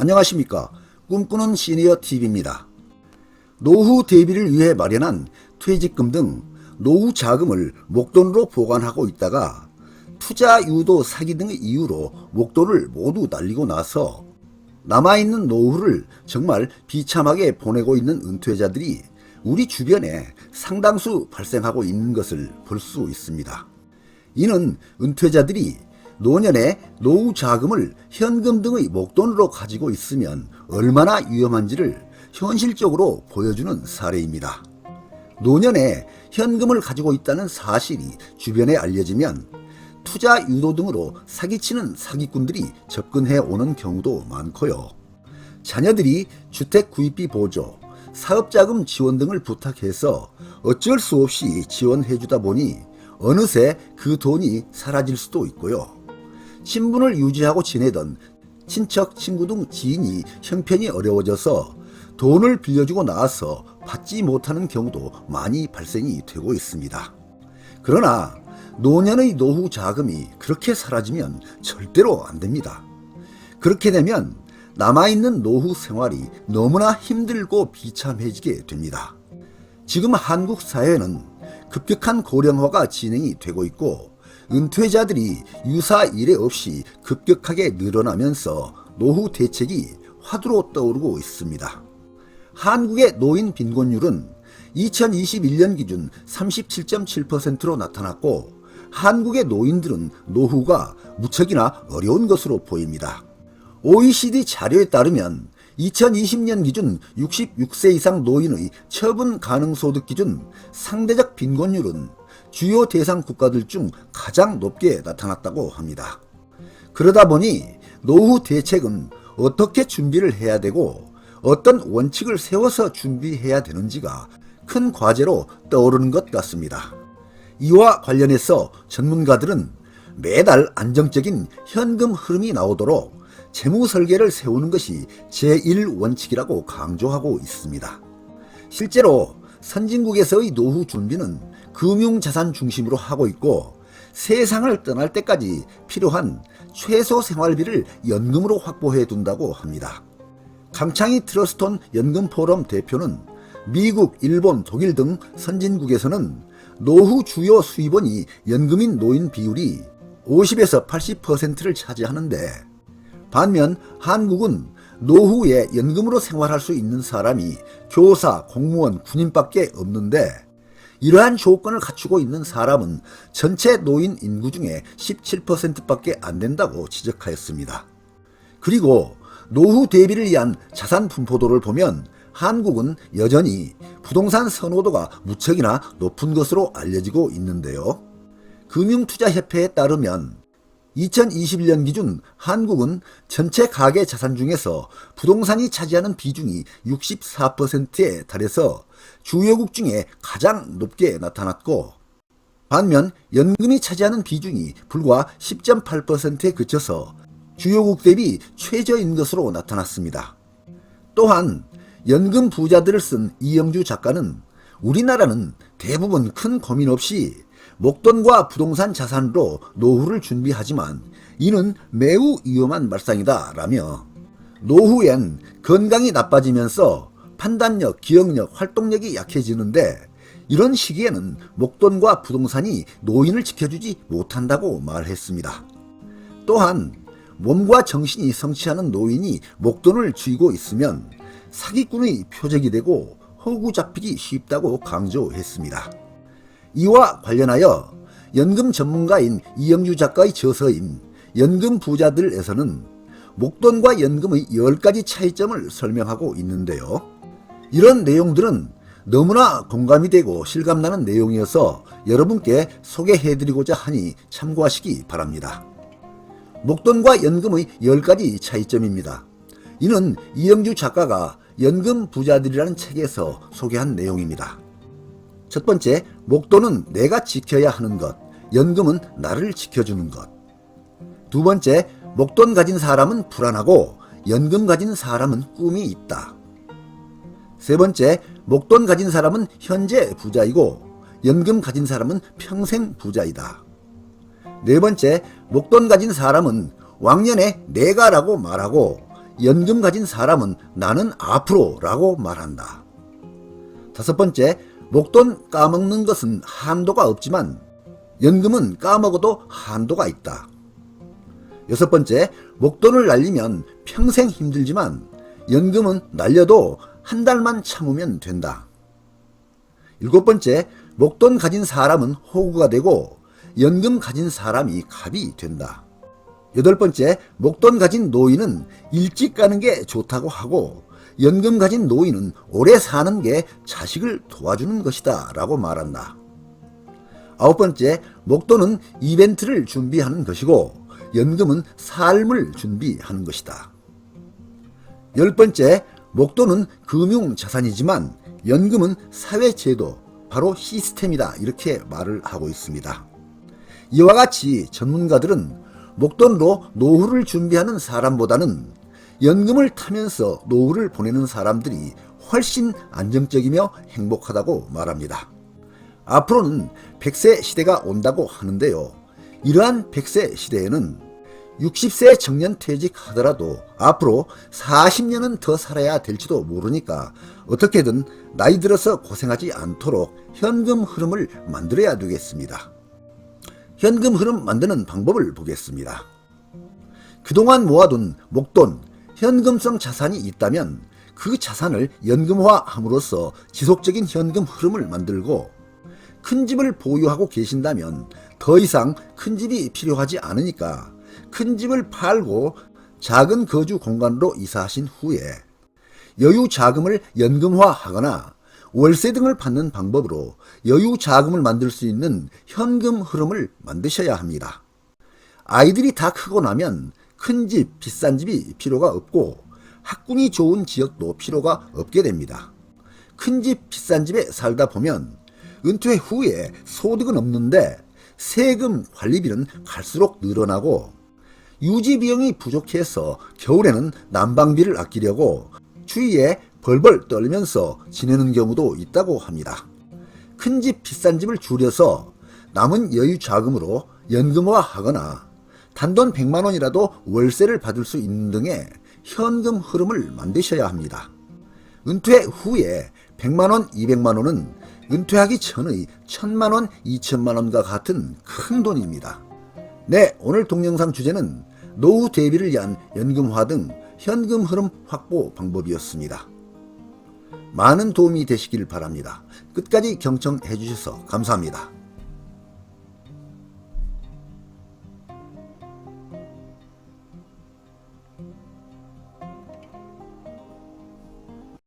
안녕하십니까. 꿈꾸는 시니어TV입니다. 노후 대비를 위해 마련한 퇴직금 등 노후 자금을 목돈으로 보관하고 있다가 투자 유도 사기 등의 이유로 목돈을 모두 날리고 나서 남아있는 노후를 정말 비참하게 보내고 있는 은퇴자들이 우리 주변에 상당수 발생하고 있는 것을 볼 수 있습니다. 이는 은퇴자들이 노년에 노후 자금을 현금 등의 목돈으로 가지고 있으면 얼마나 위험한지를 현실적으로 보여주는 사례입니다. 노년에 현금을 가지고 있다는 사실이 주변에 알려지면 투자 유도 등으로 사기치는 사기꾼들이 접근해 오는 경우도 많고요. 자녀들이 주택 구입비 보조, 사업자금 지원 등을 부탁해서 어쩔 수 없이 지원해주다 보니 어느새 그 돈이 사라질 수도 있고요. 친분을 유지하고 지내던 친척, 친구 등 지인이 형편이 어려워져서 돈을 빌려주고 나서 받지 못하는 경우도 많이 발생이 되고 있습니다. 그러나 노년의 노후 자금이 그렇게 사라지면 절대로 안 됩니다. 그렇게 되면 남아있는 노후 생활이 너무나 힘들고 비참해지게 됩니다. 지금 한국 사회는 급격한 고령화가 진행이 되고 있고 은퇴자들이 유사 이례 없이 급격하게 늘어나면서 노후 대책이 화두로 떠오르고 있습니다. 한국의 노인 빈곤율은 2021년 기준 37.7%로 나타났고 한국의 노인들은 노후가 무척이나 어려운 것으로 보입니다. OECD 자료에 따르면 2020년 기준 66세 이상 노인의 처분 가능 소득 기준 상대적 빈곤율은 주요 대상 국가들 중 가장 높게 나타났다고 합니다. 그러다 보니 노후 대책은 어떻게 준비를 해야 되고 어떤 원칙을 세워서 준비해야 되는지가 큰 과제로 떠오르는 것 같습니다. 이와 관련해서 전문가들은 매달 안정적인 현금 흐름이 나오도록 재무 설계를 세우는 것이 제1원칙이라고 강조하고 있습니다. 실제로 선진국에서의 노후 준비는 금융자산 중심으로 하고 있고 세상을 떠날 때까지 필요한 최소 생활비를 연금으로 확보해 둔다고 합니다. 강창희 트러스톤 연금포럼 대표는 미국, 일본, 독일 등 선진국에서는 노후 주요 수입원이 연금인 노인 비율이 50에서 80%를 차지하는데 반면 한국은 노후에 연금으로 생활할 수 있는 사람이 교사, 공무원, 군인밖에 없는데 이러한 조건을 갖추고 있는 사람은 전체 노인 인구 중에 17%밖에 안 된다고 지적하였습니다. 그리고 노후 대비를 위한 자산 분포도를 보면 한국은 여전히 부동산 선호도가 무척이나 높은 것으로 알려지고 있는데요. 금융투자협회에 따르면 2021년 기준 한국은 전체 가계 자산 중에서 부동산이 차지하는 비중이 64%에 달해서 주요국 중에 가장 높게 나타났고 반면 연금이 차지하는 비중이 불과 10.8%에 그쳐서 주요국 대비 최저인 것으로 나타났습니다. 또한 연금 부자들을 쓴 이영주 작가는 우리나라는 대부분 큰 고민 없이 목돈과 부동산 자산으로 노후를 준비하지만 이는 매우 위험한 말상이다 라며 노후엔 건강이 나빠지면서 판단력, 기억력, 활동력이 약해지는데 이런 시기에는 목돈과 부동산이 노인을 지켜주지 못한다고 말했습니다. 또한 몸과 정신이 성취하는 노인이 목돈을 쥐고 있으면 사기꾼의 표적이 되고 허구 잡히기 쉽다고 강조했습니다. 이와 관련하여 연금 전문가인 이영주 작가의 저서인 연금 부자들에서는 목돈과 연금의 10가지 차이점을 설명하고 있는데요. 이런 내용들은 너무나 공감이 되고 실감나는 내용이어서 여러분께 소개해드리고자 하니 참고하시기 바랍니다. 목돈과 연금의 10가지 차이점입니다. 이는 이영주 작가가 연금 부자들이라는 책에서 소개한 내용입니다. 첫 번째, 목돈은 내가 지켜야 하는 것, 연금은 나를 지켜주는 것. 두 번째, 목돈 가진 사람은 불안하고 연금 가진 사람은 꿈이 있다. 세 번째, 목돈 가진 사람은 현재 부자이고 연금 가진 사람은 평생 부자이다. 네 번째, 목돈 가진 사람은 왕년에 내가라고 말하고 연금 가진 사람은 나는 앞으로 라고 말한다. 5번째, 목돈 까먹는 것은 한도가 없지만 연금은 까먹어도 한도가 있다. 6번째, 목돈을 날리면 평생 힘들지만 연금은 날려도 한 달만 참으면 된다. 7번째, 목돈 가진 사람은 호구가 되고 연금 가진 사람이 갑이 된다. 8번째, 목돈 가진 노인은 일찍 가는 게 좋다고 하고 연금 가진 노인은 오래 사는 게 자식을 도와주는 것이다 라고 말한다. 9번째, 목돈은 이벤트를 준비하는 것이고 연금은 삶을 준비하는 것이다. 10번째, 목돈은 금융자산이지만 연금은 사회제도, 바로 시스템이다 이렇게 말을 하고 있습니다. 이와 같이 전문가들은 목돈으로 노후를 준비하는 사람보다는 연금을 타면서 노후를 보내는 사람들이 훨씬 안정적이며 행복하다고 말합니다. 앞으로는 100세 시대가 온다고 하는데요. 이러한 100세 시대에는 60세 정년 퇴직하더라도 앞으로 40년은 더 살아야 될지도 모르니까 어떻게든 나이 들어서 고생하지 않도록 현금 흐름을 만들어야 되겠습니다. 현금 흐름 만드는 방법을 보겠습니다. 그동안 모아둔 목돈, 현금성 자산이 있다면 그 자산을 연금화함으로써 지속적인 현금 흐름을 만들고, 큰 집을 보유하고 계신다면 더 이상 큰 집이 필요하지 않으니까 큰 집을 팔고 작은 거주 공간으로 이사하신 후에 여유 자금을 연금화하거나 월세 등을 받는 방법으로 여유 자금을 만들 수 있는 현금 흐름을 만드셔야 합니다. 아이들이 다 크고 나면 큰 집, 비싼 집이 필요가 없고 학군이 좋은 지역도 필요가 없게 됩니다. 큰 집, 비싼 집에 살다 보면 은퇴 후에 소득은 없는데 세금 관리비는 갈수록 늘어나고 유지 비용이 부족해서 겨울에는 난방비를 아끼려고 추위에 벌벌 떨면서 지내는 경우도 있다고 합니다. 큰 집, 비싼 집을 줄여서 남은 여유 자금으로 연금화하거나 단돈 100만 원이라도 월세를 받을 수 있는 등의 현금 흐름을 만드셔야 합니다. 은퇴 후에 100만 원, 200만 원은 은퇴하기 전의 1000만 원, 2000만 원과 같은 큰 돈입니다. 네, 오늘 동영상 주제는 노후 대비를 위한 연금화 등 현금 흐름 확보 방법이었습니다. 많은 도움이 되시길 바랍니다. 끝까지 경청해 주셔서 감사합니다.